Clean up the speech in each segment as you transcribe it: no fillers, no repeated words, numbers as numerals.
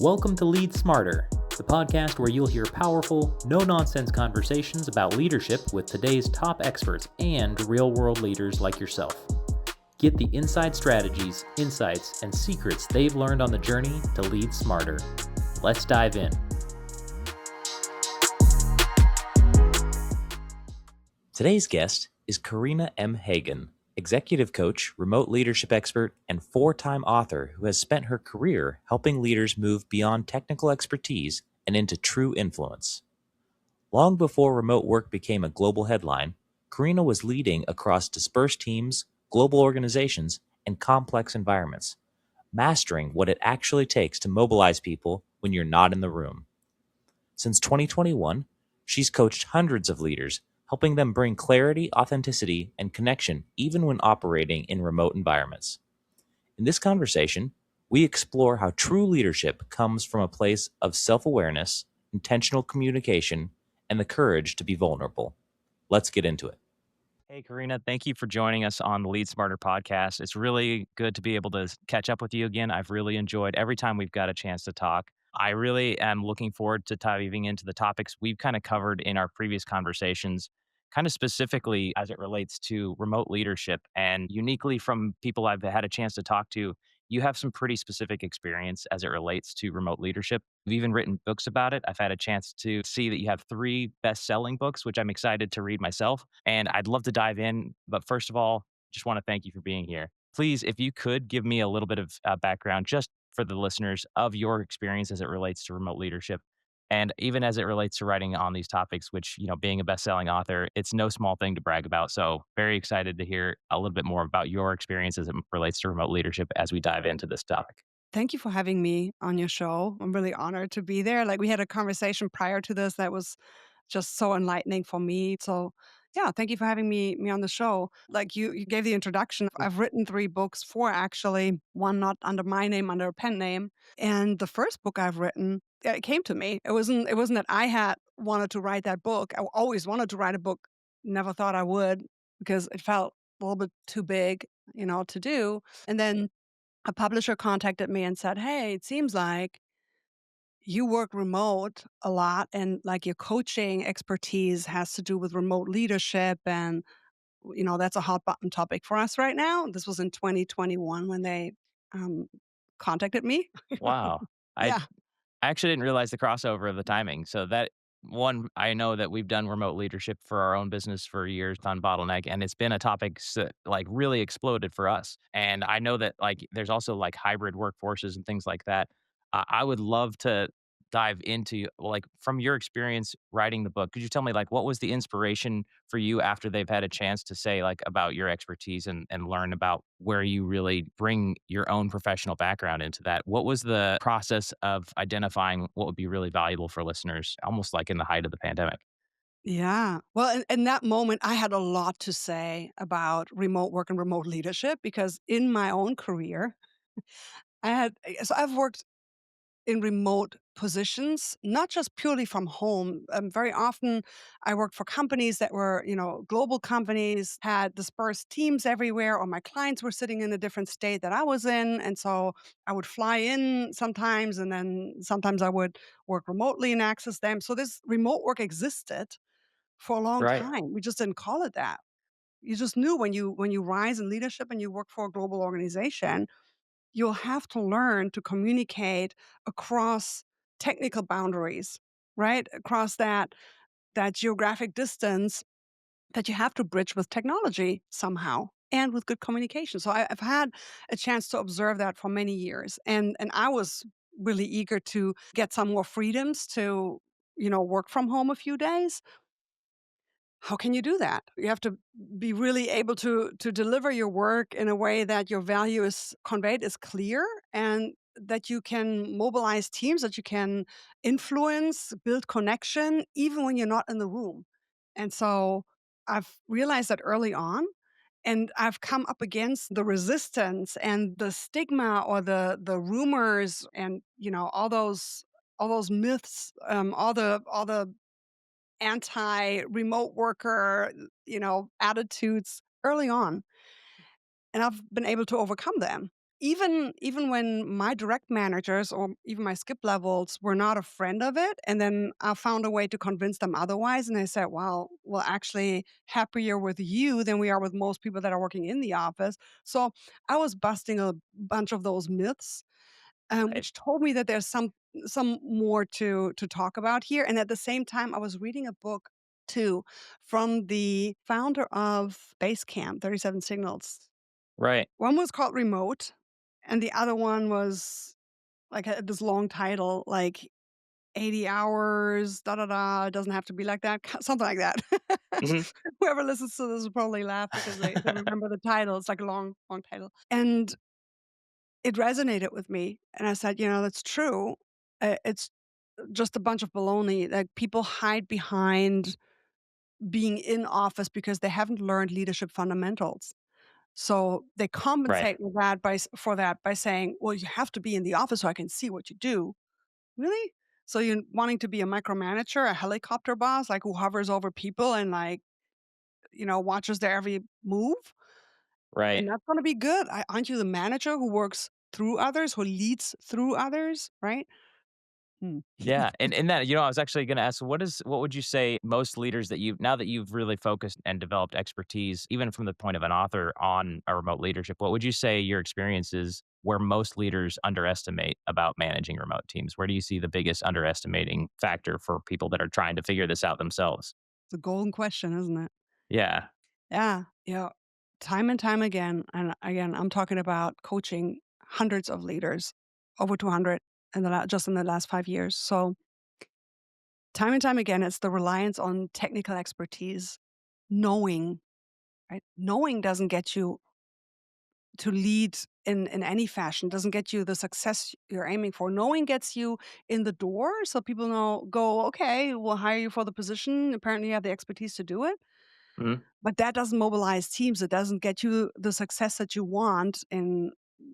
Welcome to Lead Smarter, the podcast where you'll hear powerful, no nonsense conversations about leadership with today's top experts and real world leaders like yourself. Get the inside strategies, insights, and secrets they've learned on the journey to lead smarter. Let's dive in. Today's guest is Corinna M. Hagen, executive coach, remote leadership expert, and four-time author who has spent her career helping leaders move beyond technical expertise and into true influence. Long before remote work became a global headline, Corinna was leading across dispersed teams, global organizations, and complex environments, mastering what it actually takes to mobilize people when you're not in the room. Since 2021, she's coached hundreds of leaders, helping them bring clarity, authenticity, and connection even when operating in remote environments. In this conversation, we explore how true leadership comes from a place of self-awareness, intentional communication, and the courage to be vulnerable. Let's get into it. Hey, Corinna, thank you for joining us on the Lead Smarter podcast. It's really good to be able to catch up with you again. I've really enjoyed every time we've got a chance to talk. I really am looking forward to diving into the topics we've kind of covered in our previous conversations, kind of specifically as it relates to remote leadership. And uniquely from people I've had a chance to talk to, you have some pretty specific experience as it relates to remote leadership. You've even written books about it. I've had a chance to see that you have three best-selling books, which I'm excited to read myself. And I'd love to dive in. But first of all, just want to thank you for being here. Please, if you could give me a little bit of background just for the listeners of your experience as it relates to remote leadership. And even as it relates to writing on these topics, which, being a best-selling author, it's no small thing to brag about. So very excited to hear a little bit more about your experience as it relates to remote leadership as we dive into this topic. Thank you for having me on your show. I'm really honored to be there. Like we had a conversation prior to this that was just so enlightening for me. So yeah, thank you for having me on the show. Like you gave the introduction. I've written three books, four actually, one not under my name, under a pen name. And the first book I've written, it came to me. It wasn't that I had wanted to write that book. I always wanted to write a book, never thought I would because it felt a little bit too big, to do. And then a publisher contacted me and said, "Hey, it seems like you work remote a lot and like your coaching expertise has to do with remote leadership. And, that's a hot button topic for us right now." This was in 2021 when they um, contacted me. Wow. I Yeah. I actually didn't realize the crossover of the timing. So that one, I know that we've done remote leadership for our own business for years on Bottleneck, and it's been a topic like really exploded for us. And I know that like there's also like hybrid workforces and things like that. I would love to dive into like from your experience writing the book. Could you tell me like what was the inspiration for you after they've had a chance to say like about your expertise and learn about where you really bring your own professional background into that? What was the process of identifying what would be really valuable for listeners, almost like in the height of the pandemic? Yeah. Well, in that moment, I had a lot to say about remote work and remote leadership because in my own career, so I've worked in remote positions, not just purely from home. Very often, I worked for companies that were, global companies, had dispersed teams everywhere, or my clients were sitting in a different state that I was in. And so I would fly in sometimes, and then sometimes I would work remotely and access them. So this remote work existed for a long Right. time. We just didn't call it that. You just knew when you rise in leadership and you work for a global organization, you'll have to learn to communicate across technical boundaries, right? Across that geographic distance that you have to bridge with technology somehow and with good communication. So I've had a chance to observe that for many years, and I was really eager to get some more freedoms to work from home a few days. How can you do that? You have to be really able to deliver your work in a way that your value is conveyed is clear and that you can mobilize teams, that you can influence, build connection, even when you're not in the room. And so I've realized that early on, and I've come up against the resistance and the stigma or the rumors and all those myths, all the anti-remote worker, attitudes early on, and I've been able to overcome them. even when my direct managers or even my skip levels were not a friend of it, and then I found a way to convince them otherwise, and they said, "Well, we're actually happier with you than we are with most people that are working in the office." So I was busting a bunch of those myths, Right. which told me that there's some more to talk about here. And at the same time, I was reading a book too from the founder of Basecamp, 37 Signals. Right. One was called Remote, and the other one was like had this long title, like 80 hours, da da da. It doesn't have to be like that, something like that. Hmm. Whoever listens to this will probably laugh because they remember the title. It's like a long, long title. And it resonated with me, and I said, "That's true. It's just a bunch of baloney. Like, people hide behind being in office because they haven't learned leadership fundamentals. So they Right. compensate with that for that by saying, "Well, you have to be in the office so I can see what you do." Really? So you're wanting to be a micromanager, a helicopter boss, like, who hovers over people and, like, watches their every move? Right. And that's gonna be good. Aren't you the manager who works through others, who leads through others, right? Hmm. Yeah, and that, I was actually gonna ask, what would you say most leaders that now that you've really focused and developed expertise, even from the point of an author on a remote leadership, what would you say your experience is where most leaders underestimate about managing remote teams? Where do you see the biggest underestimating factor for people that are trying to figure this out themselves? It's a golden question, isn't it? Yeah. Yeah, yeah. Time and time again, and again, I'm talking about coaching hundreds of leaders, over 200 just in the last 5 years. So, time and time again, it's the reliance on technical expertise, knowing, right? Knowing doesn't get you to lead in any fashion, doesn't get you the success you're aiming for. Knowing gets you in the door so people "Okay, we'll hire you for the position. Apparently, you have the expertise to do it." Mhm. But that doesn't mobilize teams. It doesn't get you the success that you want in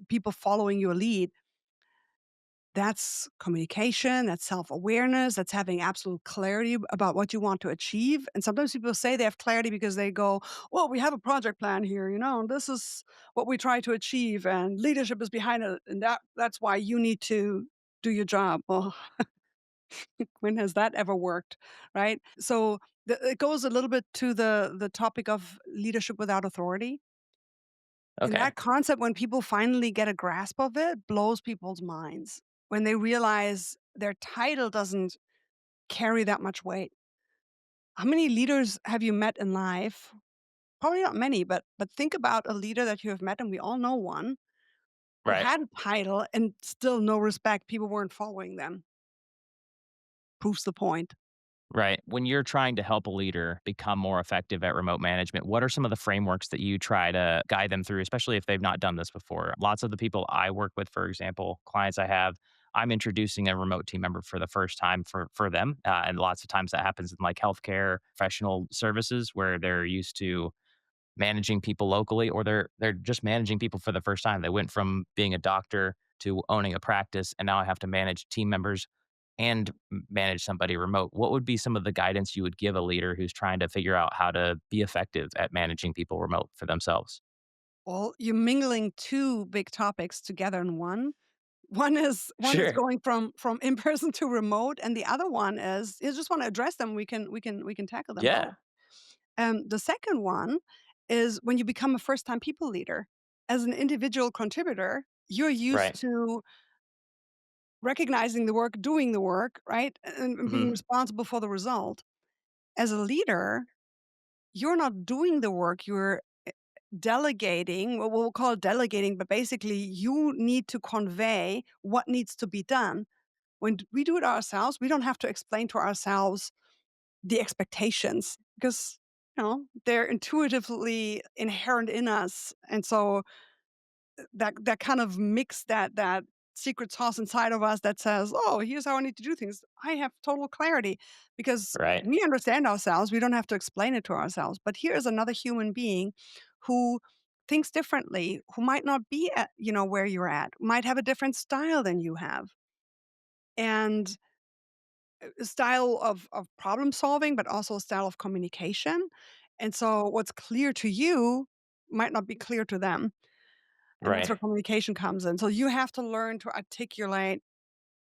people following your lead. That's communication, that's self-awareness, that's having absolute clarity about what you want to achieve. And sometimes people say they have clarity because they go, "Well, we have a project plan here, and this is what we try to achieve, and leadership is behind it, and that's why you need to do your job." Well, when has that ever worked, right? So it goes a little bit to the topic of leadership without authority. And Okay. that concept, when people finally get a grasp of it, blows people's minds when they realize their title doesn't carry that much weight. How many leaders have you met in life? Probably not many, but think about a leader that you have met, and we all know one who Right. had a title and still no respect. People weren't following them. Proves the point. Right. When you're trying to help a leader become more effective at remote management, what are some of the frameworks that you try to guide them through, especially if they've not done this before? Lots of the people I work with, for example, clients I have, I'm introducing a remote team member for the first time for them. And lots of times that happens in like healthcare professional services where they're used to managing people locally, or they're just managing people for the first time. They went from being a doctor to owning a practice, and now I have to manage team members and manage somebody remote. What would be some of the guidance you would give a leader who's trying to figure out how to be effective at managing people remote for themselves? Well, you're mingling two big topics together in one. One is Sure. going from in person to remote, and the other one is you just want to address them. We can tackle them Yeah. both. The second one is when you become a first time people leader. As an individual contributor, you're used Right. to recognizing the work, doing the work, right, and being Hmm. responsible for the result. As a leader, you're not doing the work. You're delegating. What we'll call delegating, but basically, you need to convey what needs to be done. When we do it ourselves, we don't have to explain to ourselves the expectations because they're intuitively inherent in us, and so that kind of mix that secret sauce inside of us that says, "Oh, here's how I need to do things." I have total clarity because Right. we understand ourselves. We don't have to explain it to ourselves. But here is another human being who thinks differently, who might not be at where you're at, might have a different style than you have, and a style of problem solving, but also a style of communication. And so what's clear to you might not be clear to them. and that's Right. where communication comes in. So you have to learn to articulate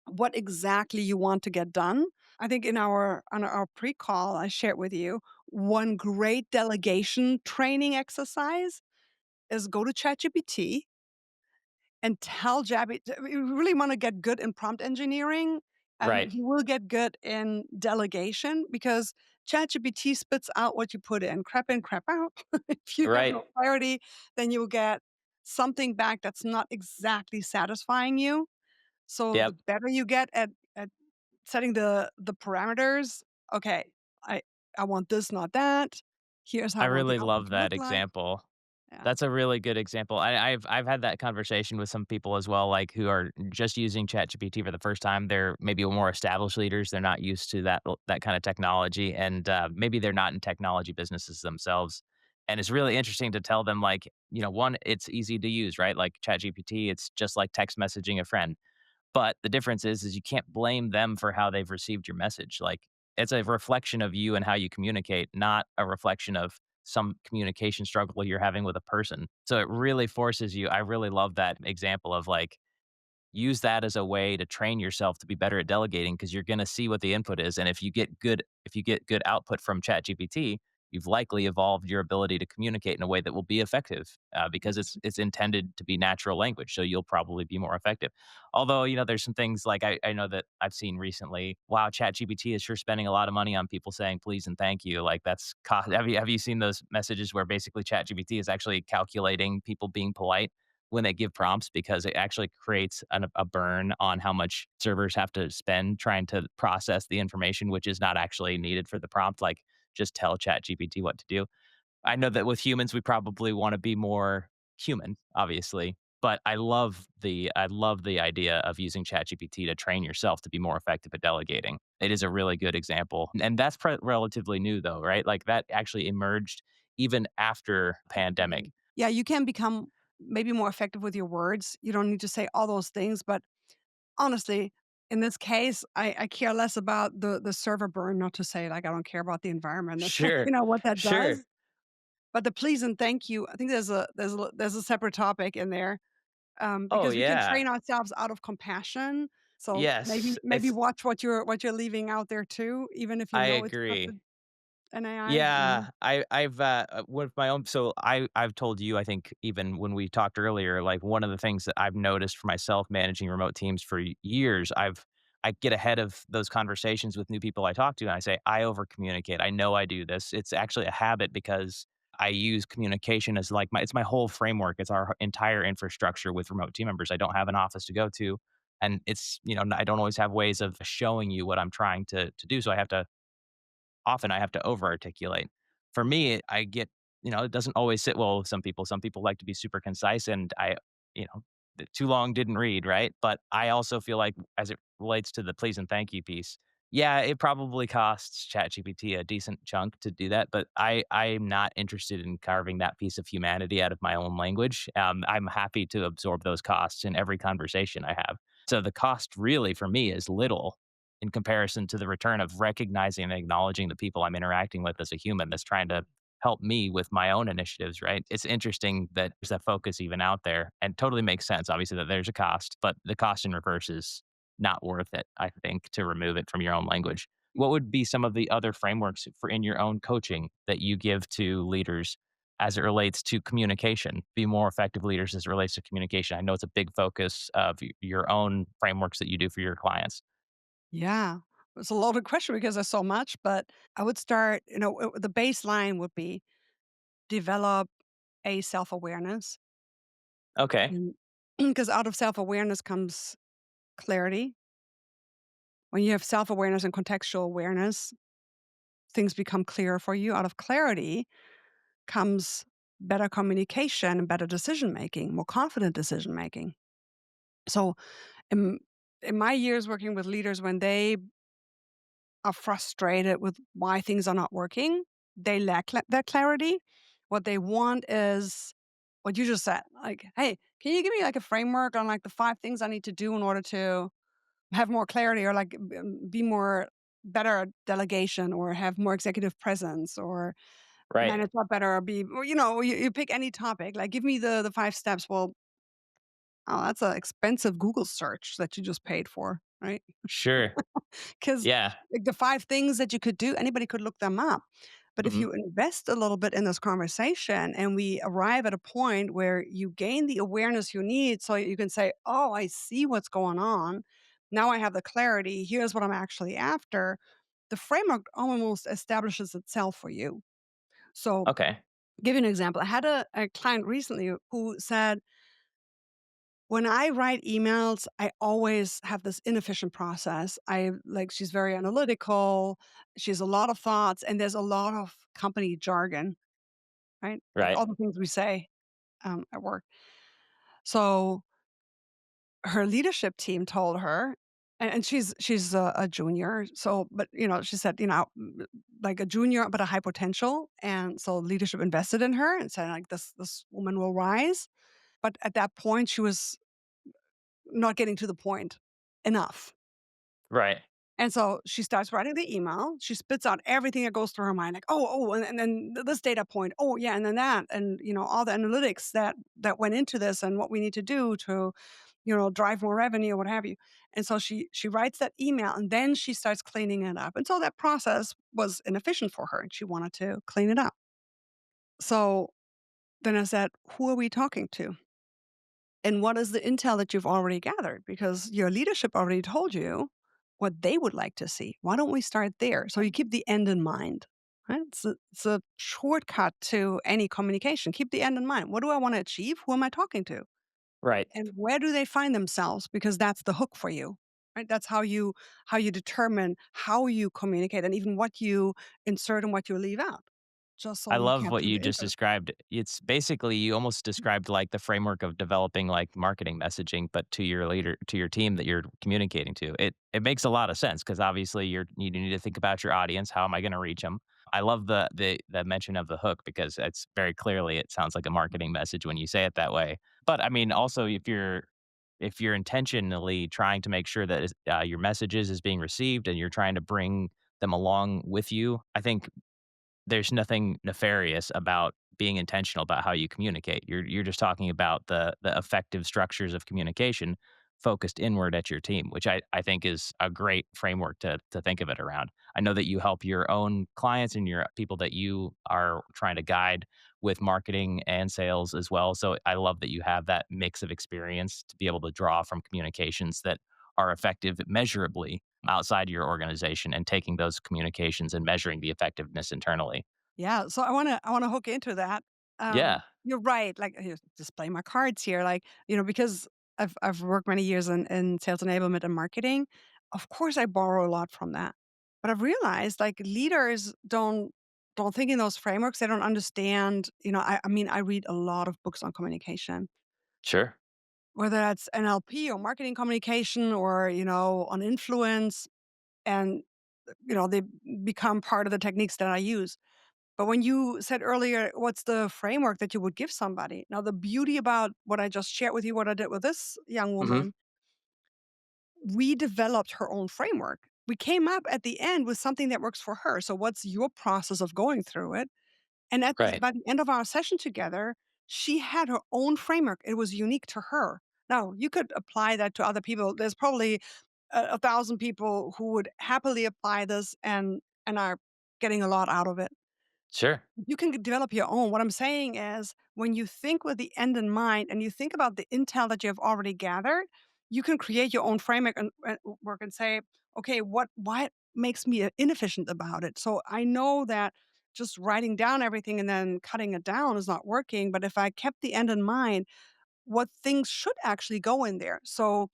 what exactly you want to get done. I think in our on our pre-call, I shared with you one great delegation training exercise is go to ChatGPT and tell Jabby you really want to get good in prompt engineering, Right. you will get good in delegation because ChatGPT spits out what you put in, crap out. If you have Right. no clarity, then you'll get something back that's not exactly satisfying you. So the Yep. better you get at setting the parameters, okay, I I want this, not that. Here's how I I want the really output love to look that like. example. Yeah. That's a really good example. I've had that conversation with some people as well, like who are just using ChatGPT for the first time. They're maybe more established leaders. They're not used to that kind of technology, and maybe they're not in technology businesses themselves. And it's really interesting to tell them, like, one, it's easy to use, right? Like ChatGPT, it's just like text messaging a friend. But the difference is you can't blame them for how they've received your message. Like, it's a reflection of you and how you communicate, not a reflection of some communication struggle you're having with a person. So it really forces you. I really love that example of like, use that as a way to train yourself to be better at delegating because you're going to see what the input is, and if you get good output from ChatGPT, you've likely evolved your ability to communicate in a way that will be effective, because it's intended to be natural language, so you'll probably be more effective. Although, there's some things like I know that I've seen recently. Wow, ChatGPT is sure spending a lot of money on people saying please and thank you. Like, that's cost. Have you seen those messages where basically ChatGPT is actually calculating people being polite when they give prompts, because it actually creates a burn on how much servers have to spend trying to process the information, which is not actually needed for the prompt. Like, just tell ChatGPT what to do. I know that with humans, we probably want to be more human, obviously, but I love the idea of using ChatGPT to train yourself to be more effective at delegating. It is a really good example, and that's relatively new, though, right? Like, that actually emerged even after pandemic. Absolutely. Yeah, you can become maybe more effective with your words. You don't need to say all those things, but honestly, in this case, I care less about the server burn, not to say like I don't care about the environment. That's not, Sure, what that sure. does. But the please and thank you, I think there's a separate topic in there, Oh because we can yeah, train ourselves out of compassion. So maybe yes. maybe watch what you're leaving out there too, even if you I know it's just agree. an AI. Yeah, I've with my own. So I've told you, I think, even when we talked earlier, like, one of the things that I've noticed for myself managing remote teams for years, I get ahead of those conversations with new people I talk to, and I say I over communicate. I know I do this. It's actually a habit because I use communication as like my whole framework. It's our entire infrastructure with remote team members. I don't have an office to go to, and I don't always have ways of showing you what I'm trying to do. So I have to over articulate. For me, I get, it doesn't always sit well with some people. Some people like to be super concise, and you know, too long didn't read, right? But I also feel like, as it relates to the please and thank you piece, yeah, it probably costs ChatGPT a decent chunk to do that, but I'm not interested in carving that piece of humanity out of my own language. I'm happy to absorb those costs in every conversation I have. So the cost really for me is little in comparison to the return of recognizing and acknowledging the people I'm interacting with as a human that's trying to help me with my own initiatives, right? It's interesting that there's that focus even out there, and totally makes sense, obviously, that there's a cost, but the cost in reverse is not worth it, I think, to remove it from your own language. What would be some of the other frameworks for in your own coaching that you give to leaders as it relates to communication? Be more effective leaders as it relates to communication. I know it's a big focus of your own frameworks that you do for your clients. Yeah. It's a loaded question because there's so much, but I would start, the baseline would be develop a self-awareness. Okay. And because out of self-awareness comes clarity. When you have self-awareness and contextual awareness, things become clearer for you. Out of clarity comes better communication and better decision making, more confident decision making. So in, in my years working with leaders, when they are frustrated with why things are not working, they lack that clarity. What they want is what you just said. Like, hey, can you give me like a framework on like the 5 things I need to do in order to have more clarity or like be more better at delegation or have more executive presence or Right. manage up better or be or you pick any topic like give me the 5 steps. Well, Oh, that's an expensive Google search that you just paid for, right? Sure. Because Yeah. like the 5 things that you could do, anybody could look them up. But if Mhm. you invest a little bit in this conversation and we arrive at a point where you gain the awareness you need so you can say, "Oh, I see what's going on. Now I have the clarity. Here's what I'm actually after." The framework almost establishes itself for you. So, Okay. give you an example. I had a client recently who said, when I write emails, I always have this inefficient process. I like she's very analytical, she has a lot of thoughts, and there's a lot of company jargon, right? Like Right. all the things we say at work. So her leadership team told her, and she's a junior. So, but she said, like a junior, but a high potential, and so leadership invested in her and said, like this woman will rise. But at that point, she was not getting to the point enough. Right. And so she starts writing the email. She spits out everything that goes through her mind, like, oh, and then this data point. Oh, yeah, and then that, and all the analytics that went into this, and what we need to do to, drive more revenue or what have you. And so she writes that email, and then she starts cleaning it up. And so that process was inefficient for her, and she wanted to clean it up. So then I said, who are we talking to? And what is the intel that you've already gathered? Because your leadership already told you what they would like to see. Why don't we start there? So you keep the end in mind. Right? It's a shortcut to any communication. Keep the end in mind. What do I want to achieve? Who am I talking to? Right. And where do they find themselves? Because that's the hook for you. Right? That's how you determine how you communicate and even what you insert and what you leave out. Just so I you love what capture you the just interest. described. It's basically you almost described like the framework of developing like marketing messaging, but to your leader, to your team that you're communicating to. It makes a lot of sense because obviously you need to think about your audience. How am I going to reach them? I love the mention of the hook because it's very clearly it sounds like a marketing message when you say it that way. But I mean, also if you're intentionally trying to make sure that your messages is being received and you're trying to bring them along with you, I think there's nothing nefarious about being intentional about how you communicate. You're just talking about the effective structures of communication focused inward at your team, which I think is a great framework to think of it around. I know that you help your own clients and your people that you are trying to guide with marketing and sales as well. So I love that you have that mix of experience to be able to draw from communications that are effective measurably outside your organization and taking those communications and measuring the effectiveness internally. Yeah, so I wanna hook into that. Yeah, You're right, like, here, just play my cards here, like, because I've worked many years in sales enablement and marketing, of course, I borrow a lot from that. But I've realized, like, leaders don't think in those frameworks, they don't understand, I mean, I read a lot of books on communication, sure. whether that's NLP or marketing communication or, on influence, and, they become part of the techniques that I use. But when you said earlier, what's the framework that you would give somebody? Now, the beauty about what I just shared with you, what I did with this young Mhm. woman, we developed her own framework. We came up at the end with something that works for her. So, what's your process of going through it? And Right. by the end of our session together, she had her own framework. It was unique to her. Now, you could apply that to other people. There's probably a thousand people who would happily apply this and are getting a lot out of it. Sure. You can develop your own. What I'm saying is, when you think with the end in mind and you think about the intel that you have already gathered, you can create your own framework and work and say, okay, what makes me inefficient about it? So I know that just writing down everything and then cutting it down is not working. But if I kept the end in mind, what things should actually go in there? So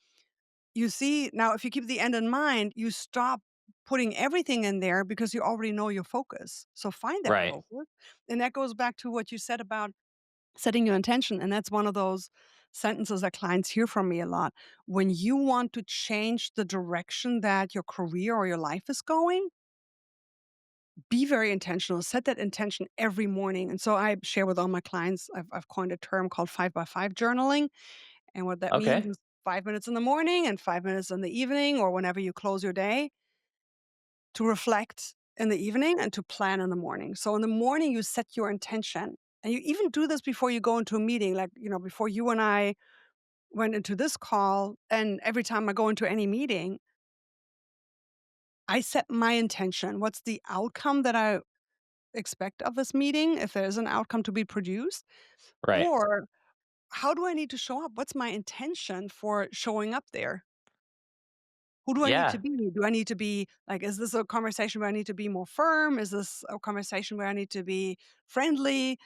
you see, now if you keep the end in mind, you stop putting everything in there because you already know your focus. So find that Right. focus. And that goes back to what you said about setting your intention. And that's one of those sentences that clients hear from me a lot. When you want to change the direction that your career or your life is going, be very intentional. Set that intention every morning. And so I share with all my clients, I've coined a term called 5 by 5 journaling. And what that means Okay. is 5 minutes in the morning and 5 minutes in the evening or whenever you close your day to reflect in the evening and to plan in the morning. So in the morning, you set your intention. And you even do this before you go into a meeting, like, before you and I went into this call, and every time I go into any meeting, I set my intention. What's the outcome that I expect of this meeting, if there's an outcome to be produced? Right. Or how do I need to show up? What's my intention for showing up there? Who do I need to Yeah. be? Do I need to be like, is this a conversation where I need to be more firm? Is this a conversation where I need to be friendly?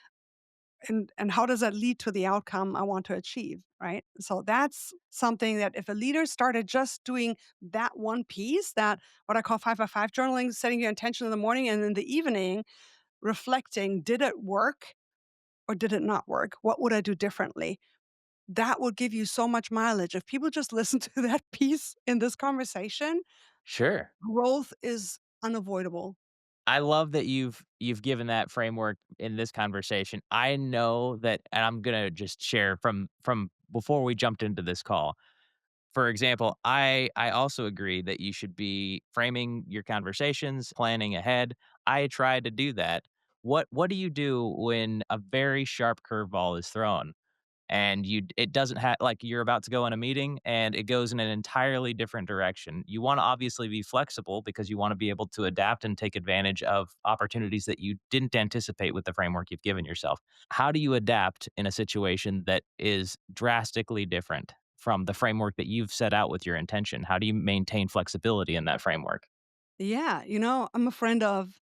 And how does that lead to the outcome I want to achieve, right? So that's something that if a leader started just doing that one piece, that what I call 5 by 5 journaling, setting your intention in the morning and in the evening, reflecting, did it work or did it not work? What would I do differently? That would give you so much mileage. If people just listen to that piece in this conversation, Sure. growth is unavoidable. I love that you've given that framework in this conversation. I know that, and I'm gonna just share from before we jumped into this call. For example, I also agree that you should be framing your conversations, planning ahead. I try to do that. What do you do when a very sharp curveball is thrown? And it doesn't have, like, you're about to go in a meeting and it goes in an entirely different direction. You want to obviously be flexible because you want to be able to adapt and take advantage of opportunities that you didn't anticipate with the framework you've given yourself. How do you adapt in a situation that is drastically different from the framework that you've set out with your intention? How do you maintain flexibility in that framework? Yeah, I'm a friend of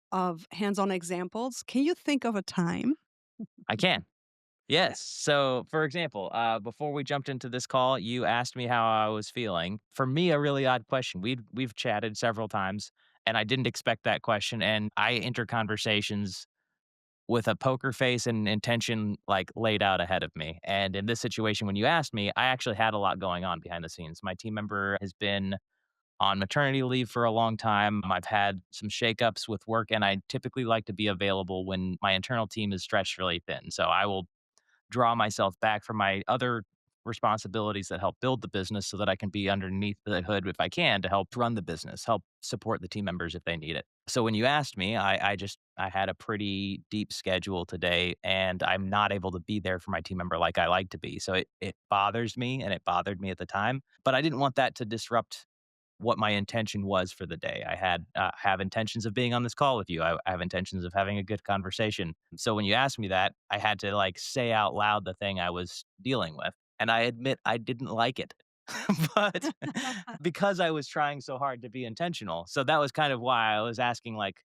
hands-on examples. Can you think of a time? I can. Yes. So, for example, before we jumped into this call, you asked me how I was feeling. For me, a really odd question. We've chatted several times, and I didn't expect that question. And I enter conversations with a poker face and intention like laid out ahead of me. And in this situation, when you asked me, I actually had a lot going on behind the scenes. My team member has been on maternity leave for a long time. I've had some shakeups with work, and I typically like to be available when my internal team is stretched really thin. So I will draw myself back from my other responsibilities that help build the business so that I can be underneath the hood if I can to help run the business, help support the team members if they need it. So when you asked me, I had a pretty deep schedule today and I'm not able to be there for my team member like I like to be. So it bothers me and it bothered me at the time, but I didn't want that to disrupt what my intention was for the day. I had have intentions of being on this call with you. I have intentions of having a good conversation. So when you asked me that, I had to like say out loud the thing I was dealing with, and I admit I didn't like it, but because I was trying so hard to be intentional, so that was kind of why I was asking like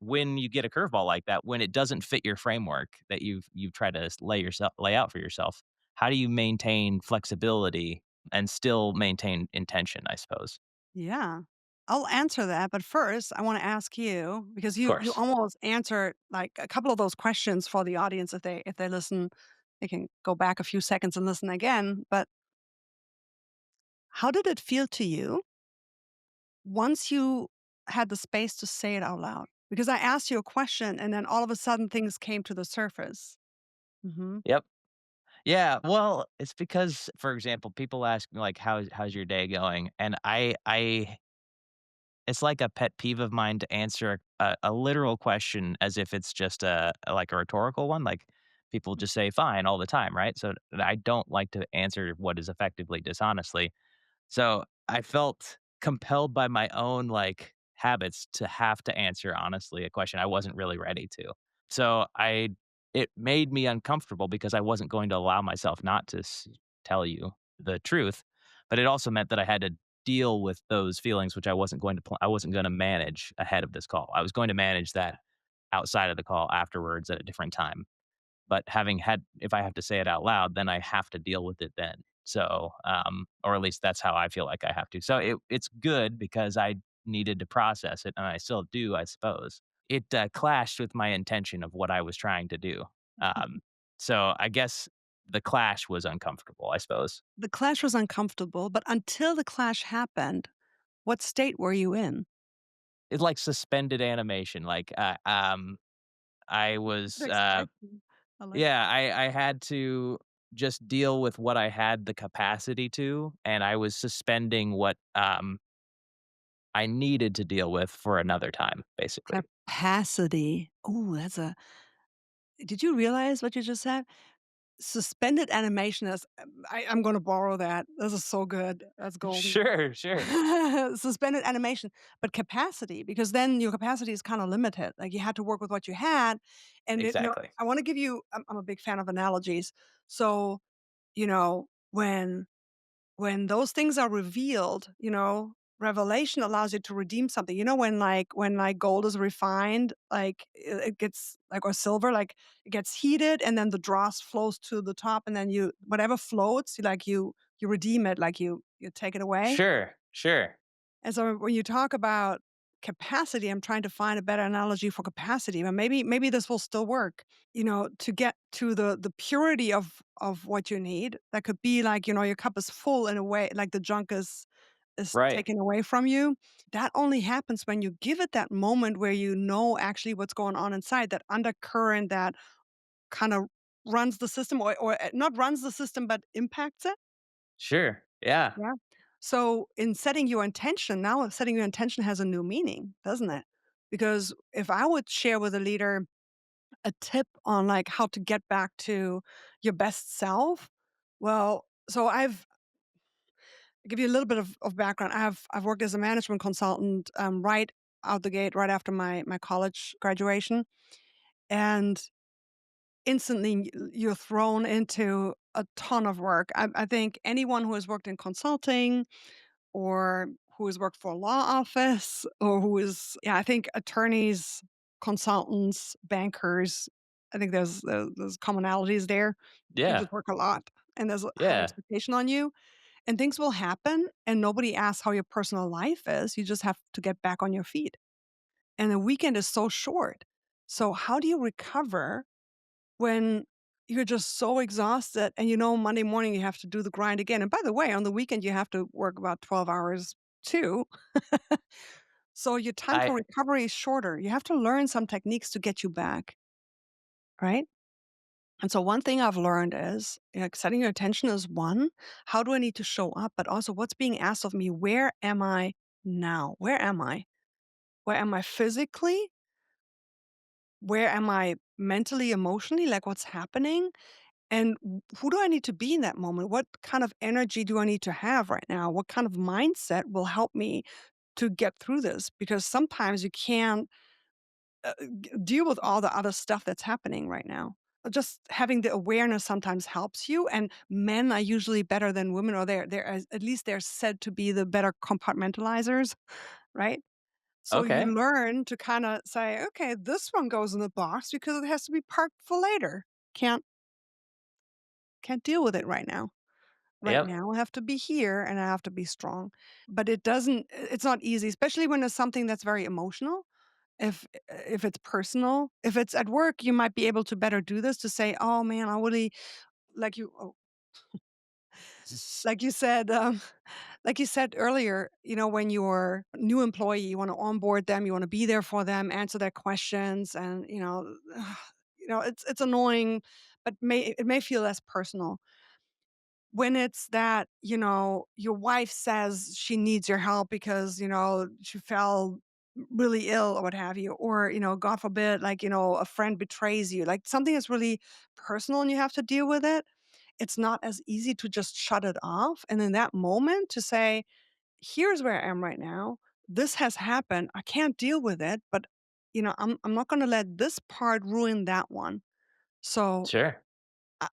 when you get a curveball like that, when it doesn't fit your framework that you've tried to lay out for yourself, how do you maintain flexibility and still maintain intention? I suppose. Yeah. I'll answer that, but first I wanna ask you, because Of you course. almost answered, like, a couple of those questions for the audience. If they listen, they can go back a few seconds and listen again, but how did it feel to you once you had the space to say it out loud? Because I asked you a question and then all of a sudden things came to the surface. Mhm. Yep. Yeah. Well, it's because, for example, people ask me like, how's your day going?" And it's like a pet peeve of mine to answer a literal question as if it's just like a rhetorical one. Like people just say fine all the time, right? So I don't like to answer what is effectively dishonestly. So, I felt compelled by my own, like, habits to have to answer honestly a question I wasn't really ready to. So, I it made me uncomfortable because I wasn't going to allow myself not to tell you the truth, but it also meant that I had to deal with those feelings, which I wasn't gonna manage ahead of this call. I was going to manage that outside of the call afterwards at a different time. But having had if I have to say it out loud, then I have to deal with it then. So, or at least that's how I feel like I have to. So it's good because I needed to process it, and I still do, I suppose. It clashed with my intention of what I was trying to do. Um, so I guess the clash was uncomfortable, I suppose. The clash was uncomfortable, but until the clash happened, what state were you in? It's like suspended animation. Like, I was, Good expression. I like yeah, I had to just deal with what I had the capacity to, and I was suspending what, I needed to deal with for another time, basically. capacity. Oh, that's a did you realize what you just said? Suspended animation is I'm gonna borrow that. This is so good. That's golden. Sure, sure. Suspended animation, but capacity, because then your capacity is kinda limited. Like, you had to work with what you had, and Exactly. I wanna give you I'm a big fan of analogies. So, you know, when those things are revealed, revelation allows you to redeem something. When gold is refined, like it gets like or silver, like it gets heated and then the dross flows to the top and then you whatever floats, you redeem it, like you take it away. Sure, sure. And so when you talk about capacity, I'm trying to find a better analogy for capacity, but maybe this will still work. To get to the purity of what you need, that could be like, your cup is full in a way, like the junk is Right. taken away from you. That only happens when you give it that moment where you know actually what's going on inside, that undercurrent that kind of runs the system or not runs the system, but impacts it. Sure. Yeah. Yeah. So in setting your intention, now setting your intention has a new meaning, doesn't it? Because if I would share with a leader a tip on like how to get back to your best self, well, so I'll give you a little bit of background. I've worked as a management consultant right out the gate, right after my college graduation, and instantly you're thrown into a ton of work. I think anyone who has worked in consulting or who has worked for a law office or who is yeah, I think attorneys, consultants, bankers, I think there's commonalities there. You Yeah. just work a lot and there's a high Yeah. expectation on you, and things will happen and nobody asks how your personal life is. You just have to get back on your feet. And the weekend is so short. So how do you recover when you're just so exhausted and Monday morning you have to do the grind again? And by the way, on the weekend you have to work about 12 hours too. So your time for I recovery is shorter. You have to learn some techniques to get you back, right? And so one thing I've learned is like setting your attention is one. How do I need to show up? But also what's being asked of me? Where am I now? Where am I? Where am I physically? Where am I mentally, emotionally? Like what's happening? And who do I need to be in that moment? What kind of energy do I need to have right now? What kind of mindset will help me to get through this? Because sometimes you can't deal with all the other stuff that's happening right now. Just having the awareness sometimes helps you. And men are usually better than women, or at least they're said to be the better compartmentalizers, right? So you okay. learn to kind of say, okay, this one goes in the box because it has to be parked for later. Can't can't deal with it right now. Right Yep. now, I have to be here and I have to be strong. But it's not easy, especially when it's something that's very emotional. If it's personal, if it's at work, you might be able to better do this to say, "Oh man, I really like you." Oh, like you said, like you said earlier, when you're a new employee, you want to onboard them, you want to be there for them, answer their questions, and it's annoying, but it may feel less personal when it's that, your wife says she needs your help because, she fell really ill or what have you, or, God forbid, like, a friend betrays you, like something is really personal and you have to deal with it. It's not as easy to just shut it off. And in that moment to say, here's where I am right now. This has happened. I can't deal with it, but I'm not going to let this part ruin that one. So Sure.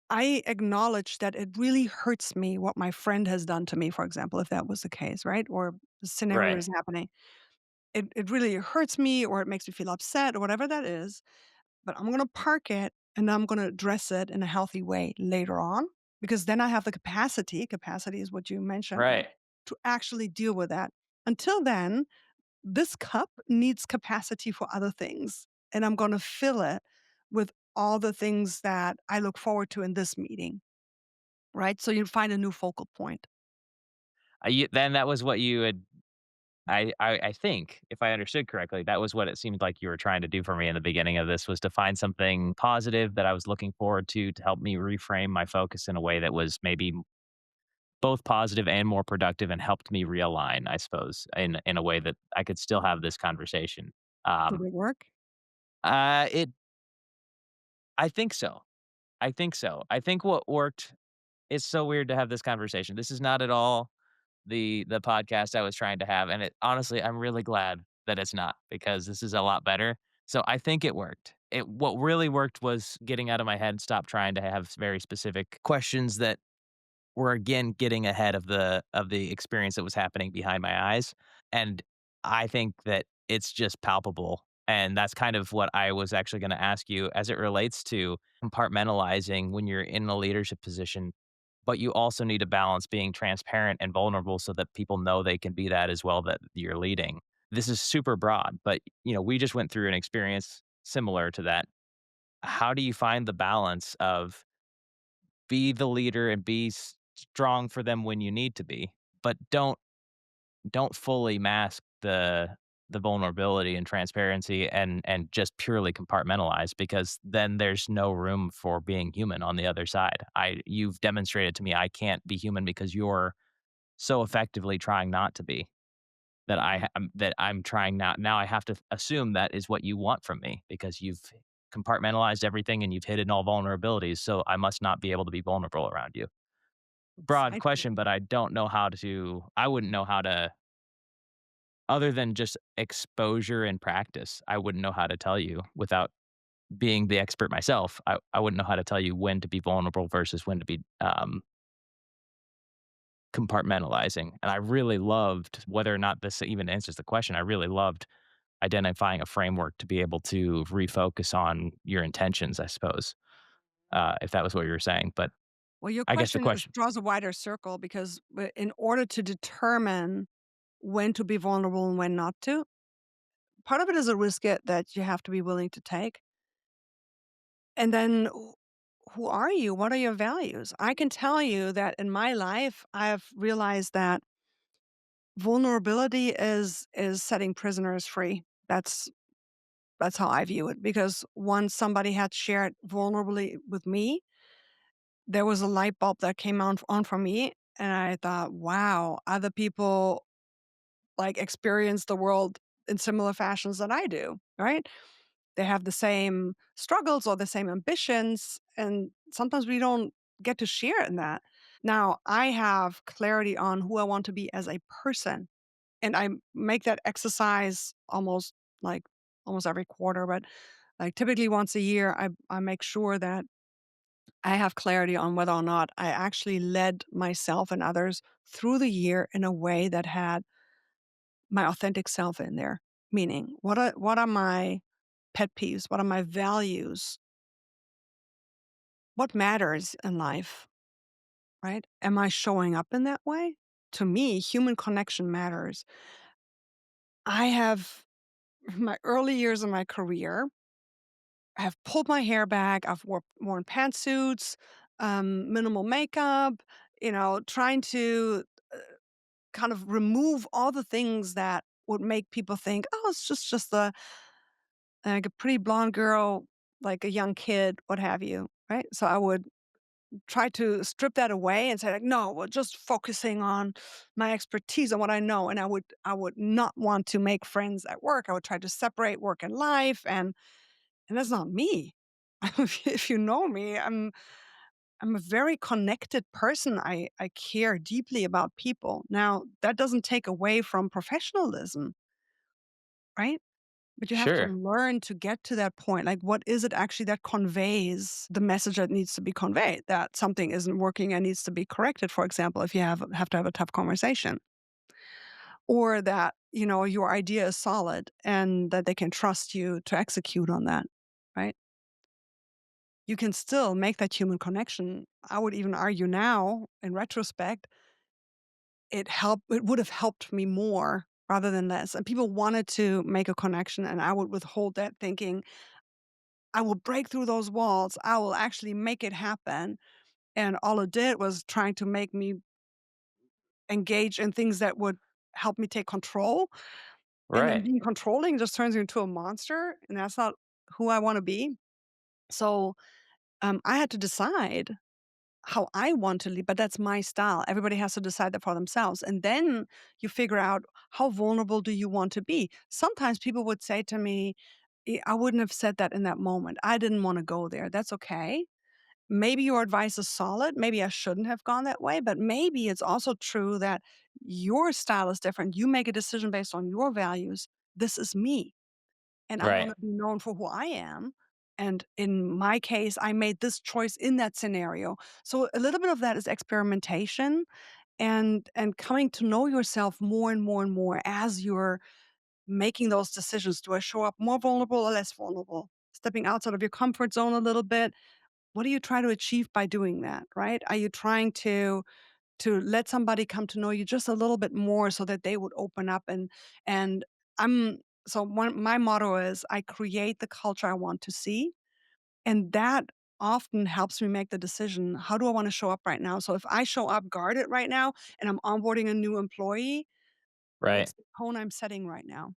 I acknowledge that it really hurts me what my friend has done to me, for example, if that was the case, right? Or the scenario Right. is happening. It really hurts me or it makes me feel upset or whatever that is. But I'm going to park it and I'm going to address it in a healthy way later on because then I have the capacity is what you mentioned, Right. to actually deal with that. Until then, this cup needs capacity for other things. And I'm going to fill it with all the things that I look forward to in this meeting. Right? So you find a new focal point. Then that was what you had I think, if I understood correctly, that was what it seemed like you were trying to do for me in the beginning of this, was to find something positive that I was looking forward to help me reframe my focus in a way that was maybe both positive and more productive and helped me realign, I suppose, in a way that I could still have this conversation. Did Um, it work? it I think so. I think so. I think what worked, it's so weird to have this conversation. This is not at all the podcast I was trying to have, and it honestly, I'm really glad that it's not because this is a lot better. So I think it worked. What really worked was getting out of my head, stop trying to have very specific questions that were again getting ahead of the experience that was happening behind my eyes. And I think that it's just palpable. And that's kind of what I was actually going to ask you as it relates to compartmentalizing when you're in a leadership position. But you also need to balance being transparent and vulnerable so that people know they can be that as well that you're leading. This is super broad, but we just went through an experience similar to that. How do you find the balance of be the leader and be strong for them when you need to be, but don't fully mask the vulnerability and transparency and just purely compartmentalize because then there's no room for being human on the other side. You've demonstrated to me I can't be human because you're so effectively trying not to be that I'm trying not now I have to assume that is what you want from me because you've compartmentalized everything and you've hidden all vulnerabilities, so I must not be able to be vulnerable around you. Broad Exactly. question, but I wouldn't know how to other than just exposure and practice, I wouldn't know how to tell you without being the expert myself. I wouldn't know how to tell you when to be vulnerable versus when to be, compartmentalizing, and I really loved whether or not this even answers the question, I really loved identifying a framework to be able to refocus on your intentions, I suppose, if that was what you were saying, but Well, your I guess the question is question. draws a wider circle because in order to determine when to be vulnerable and when not to, part of it is a risk that you have to be willing to take. And then who are you? What are your values? I can tell you that in my life, I've realized that vulnerability is setting prisoners free. That's how I view it because once somebody had shared vulnerably with me, there was a light bulb that came on for me and I thought, wow, other people like experience the world in similar fashions that I do, right? They have the same struggles or the same ambitions, and sometimes we don't get to share in that. Now, I have clarity on who I want to be as a person, and I make that exercise like almost every quarter, but like typically once a year, I make sure that I have clarity on whether or not I actually led myself and others through the year in a way that had my authentic self in there. Meaning, what are my pet peeves? What are my values? What matters in life, right? Am I showing up in that way? To me, human connection matters. I have my early years of my career, I have pulled my hair back. I've worn pantsuits, minimal makeup, trying to kind of remove all the things that would make people think, oh, it's just like a pretty blonde girl, like a young kid, what have you, right? So I would try to strip that away and say like, no, we're just focusing on my expertise and what I know. And I would not want to make friends at work. I would try to separate work and life, and that's not me. If you know me, I'm a very connected person. I care deeply about people. Now that doesn't take away from professionalism, right? But you have to Sure. learn to get to that point. Like, what is it actually that conveys the message that needs to be conveyed? That something isn't working and needs to be corrected, for example, if you have to have a tough conversation. Or that, your idea is solid and that they can trust you to execute on that, right? You can still make that human connection. I would even argue now, in retrospect, it would have helped me more rather than less. And people wanted to make a connection, and I would withhold that thinking I will break through those walls. I will actually make it happen. And all it did was trying to make me engage in things that would help me take control. And then Right. being controlling just turns you into a monster. And that's not who I want to be. So I had to decide how I want to lead, but that's my style. Everybody has to decide that for themselves. And then you figure out how vulnerable do you want to be. Sometimes people would say to me, I wouldn't have said that in that moment. I didn't want to go there. That's okay. Maybe your advice is solid. Maybe I shouldn't have gone that way, but maybe it's also true that your style is different. You make a decision based on your values. This is me, and I want Right. to be known for who I am. And in my case, I made this choice in that scenario. So a little bit of that is experimentation and coming to know yourself more and more and more as you're making those decisions. Do I show up more vulnerable or less vulnerable? Stepping outside of your comfort zone a little bit. What do you try to achieve by doing that, right? Are you trying to let somebody come to know you just a little bit more so that they would open up and I'm so my motto is I create the culture I want to see, and that often helps me make the decision, how do I want to show up right now? So if I show up guarded right now and I'm onboarding a new employee, Right. what's the tone I'm setting right now?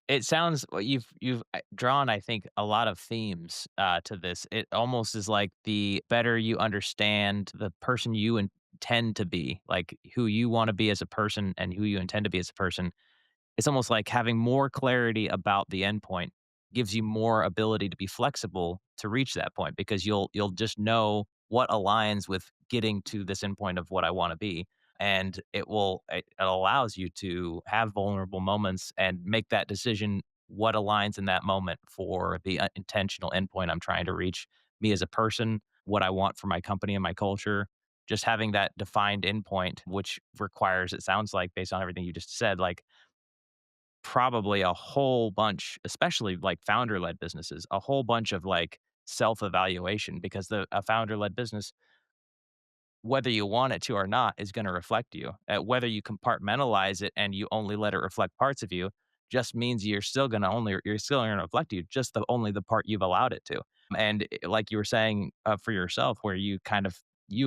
It sounds well, you've drawn, I think, a lot of themes, to this. It almost is like the better you understand the person you intend to be, like, who you wanna be as a person and who you intend to be as a person, it's almost like having more clarity about the endpoint gives you more ability to be flexible to reach that point because you'll just know what aligns with getting to this endpoint of what I want to be. And it allows you to have vulnerable moments and make that decision what aligns in that moment for the intentional endpoint I'm trying to reach, me as a person, what I want for my company and my culture. Just having that defined endpoint, which requires, it sounds like, based on everything you just said, like probably a whole bunch, especially like founder-led businesses, a whole bunch of like self-evaluation because a founder-led business, whether you want it to or not, is going to reflect you. Whether you compartmentalize it and you only let it reflect parts of you, just means you're still going to reflect you, just the only the part you've allowed it to. And like you were saying for yourself, where you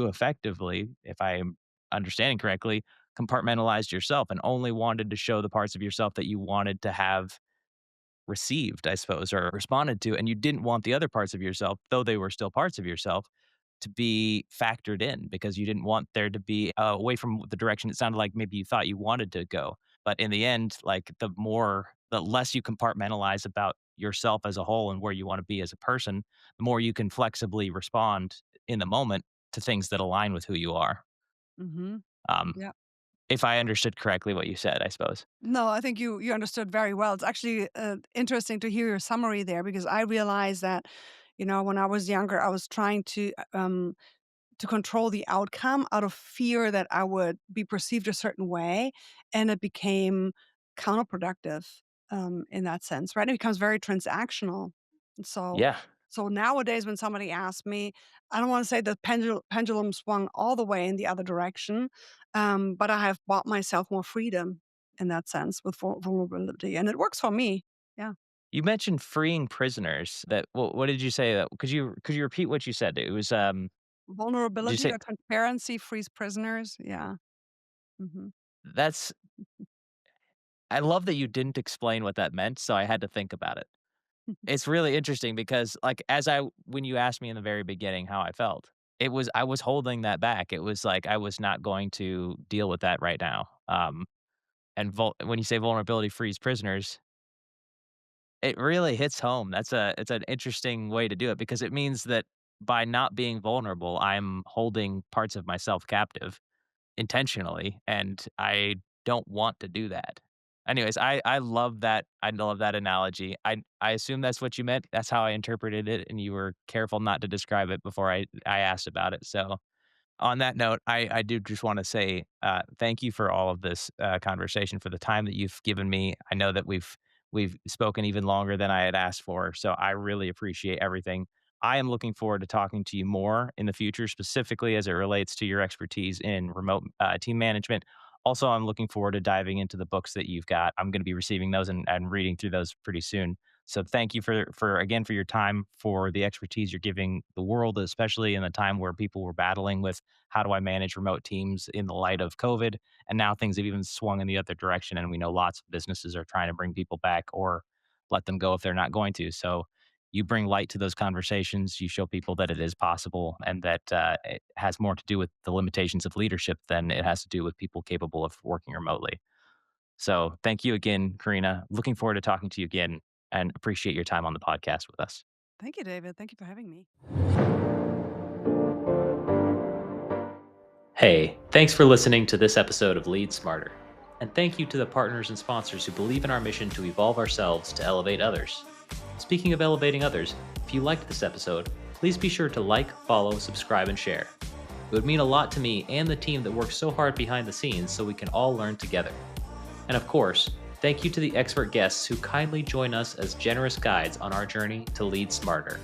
effectively, if I'm understanding correctly, compartmentalized yourself and only wanted to show the parts of yourself that you wanted to have received, I suppose, or responded to, and you didn't want the other parts of yourself, though they were still parts of yourself, to be factored in because you didn't want there to be away from the direction it sounded like maybe you thought you wanted to go. But in the end, like the less you compartmentalize about yourself as a whole and where you want to be as a person, the more you can flexibly respond in the moment to things that align with who you are. Mhm. Um, Yeah. if I understood correctly what you said, I suppose. No, I think you understood very well. It's actually interesting to hear your summary there because I realized that, when I was younger, I was trying to control the outcome out of fear that I would be perceived a certain way, and it became counterproductive, in that sense, right? It becomes very transactional. And Yeah. so nowadays when somebody asks me, I don't wanna say the pendulum swung all the way in the other direction, but I have bought myself more freedom in that sense with vulnerability, and it works for me. Yeah. You mentioned freeing prisoners. What did you say? Could you repeat what you said? It was did you Vulnerability say or transparency frees prisoners. Yeah. Mhm. that's I love that you didn't explain what that meant, so I had to think about it. It's really interesting because like when you asked me in the very beginning how I felt, I was holding that back. It was like I was not going to deal with that right now. And when you say vulnerability frees prisoners, it really hits home. It's an interesting way to do it because it means that by not being vulnerable, I'm holding parts of myself captive intentionally, and I don't want to do that. Anyways, I love that. I love that analogy. I assume that's what you meant. That's how I interpreted it, and you were careful not to describe it before I asked about it. So on that note, I do just want to say thank you for all of this conversation, for the time that you've given me. I know that we've spoken even longer than I had asked for, so I really appreciate everything. I am looking forward to talking to you more in the future, specifically as it relates to your expertise in remote team management. Also, I'm looking forward to diving into the books that you've got. I'm going to be receiving those and reading through those pretty soon. So thank you for again for your time, for the expertise you're giving the world, especially in a time where people were battling with how do I manage remote teams in the light of COVID? And now things have even swung in the other direction. And we know lots of businesses are trying to bring people back or let them go if they're not going to. So you bring light to those conversations. You show people that it is possible and that it has more to do with the limitations of leadership than it has to do with people capable of working remotely. So thank you again, Karina. Looking forward to talking to you again and appreciate your time on the podcast with us. Thank you, David. Thank you for having me. Hey, thanks for listening to this episode of Lead Smarter. And thank you to the partners and sponsors who believe in our mission to evolve ourselves to elevate others. Speaking of elevating others, if you liked this episode, please be sure to like, follow, subscribe, and share. It would mean a lot to me and the team that works so hard behind the scenes so we can all learn together. And of course, thank you to the expert guests who kindly join us as generous guides on our journey to lead smarter.